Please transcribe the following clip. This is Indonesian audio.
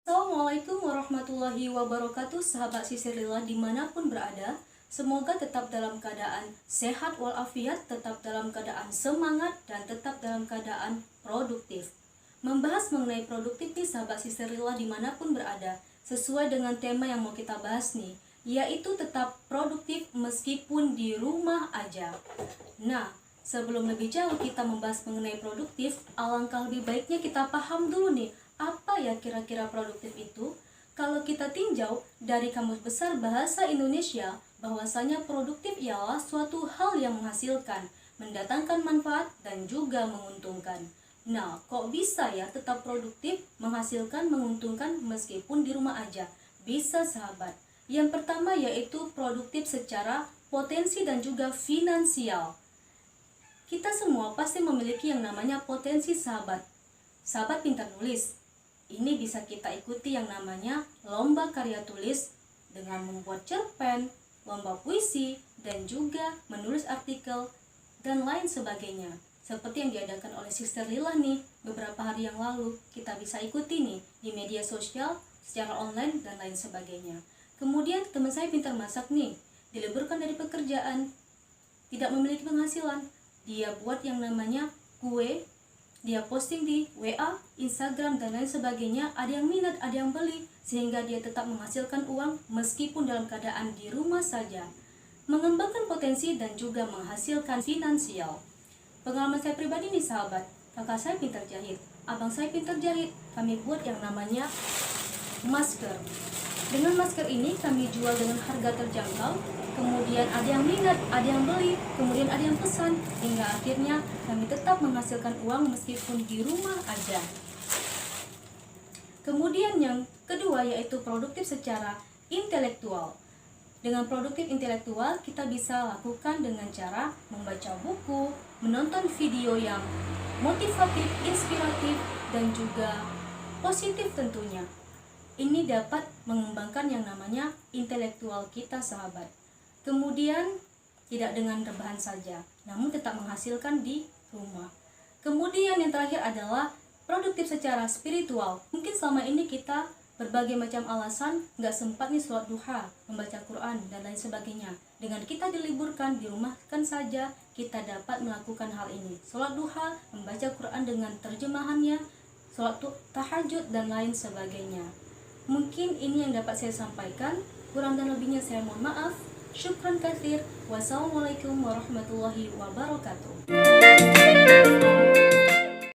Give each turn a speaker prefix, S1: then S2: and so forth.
S1: Assalamualaikum warahmatullahi wabarakatuh, sahabat Sisirillah dimanapun berada. Semoga tetap dalam keadaan sehat walafiat, tetap dalam keadaan semangat, dan tetap dalam keadaan produktif. Membahas mengenai produktif nih sahabat Sisirillah dimanapun berada, sesuai dengan tema yang mau kita bahas nih, yaitu tetap produktif meskipun di rumah aja. Nah, sebelum lebih jauh kita membahas mengenai produktif, alangkah lebih baiknya kita paham dulu nih, apa ya kira-kira produktif itu? Kalau kita tinjau dari Kamus Besar Bahasa Indonesia, bahwasanya produktif ialah suatu hal yang menghasilkan, mendatangkan manfaat, dan juga menguntungkan. Nah, kok bisa ya tetap produktif, menghasilkan, menguntungkan meskipun di rumah aja? Bisa sahabat. Yang pertama yaitu produktif secara potensi dan juga finansial. Kita semua pasti memiliki yang namanya potensi sahabat. Sahabat pintar nulis. Ini bisa kita ikuti yang namanya lomba karya tulis dengan membuat cerpen, lomba puisi, dan juga menulis artikel, dan lain sebagainya. Seperti yang diadakan oleh Sister Lila nih, beberapa hari yang lalu. Kita bisa ikuti nih di media sosial, secara online, dan lain sebagainya. Kemudian teman saya pintar masak nih, diliburkan dari pekerjaan, tidak memiliki penghasilan. Dia buat yang namanya kue, dia posting di WA, Instagram, dan lain sebagainya. Ada yang minat, ada yang beli, sehingga dia tetap menghasilkan uang meskipun dalam keadaan di rumah saja. Mengembangkan potensi dan juga menghasilkan finansial. Pengalaman saya pribadi nih sahabat, kakak saya pintar jahit, abang saya pintar jahit. Kami buat yang namanya masker. Dengan masker ini kami jual dengan harga terjangkau. Kemudian ada yang minat, ada yang beli, kemudian ada yang pesan, hingga akhirnya kami tetap menghasilkan uang meskipun di rumah aja. Kemudian yang kedua yaitu produktif secara intelektual. Dengan produktif intelektual kita bisa lakukan dengan cara membaca buku, menonton video yang motivatif, inspiratif, dan juga positif tentunya. Ini dapat mengembangkan yang namanya intelektual kita sahabat. Kemudian tidak dengan rebahan saja, namun tetap menghasilkan di rumah. Kemudian yang terakhir adalah produktif secara spiritual. Mungkin selama ini kita berbagai macam alasan nggak sempat nih sholat duha, membaca Quran, dan lain sebagainya. Dengan kita diliburkan, dirumahkan saja, kita dapat melakukan hal ini. Sholat duha, membaca Quran dengan terjemahannya, sholat tahajud, dan lain sebagainya. Mungkin ini yang dapat saya sampaikan. Kurang dan lebihnya saya mohon maaf. Syukran katsir. Wassalamualaikum warahmatullahi wabarakatuh.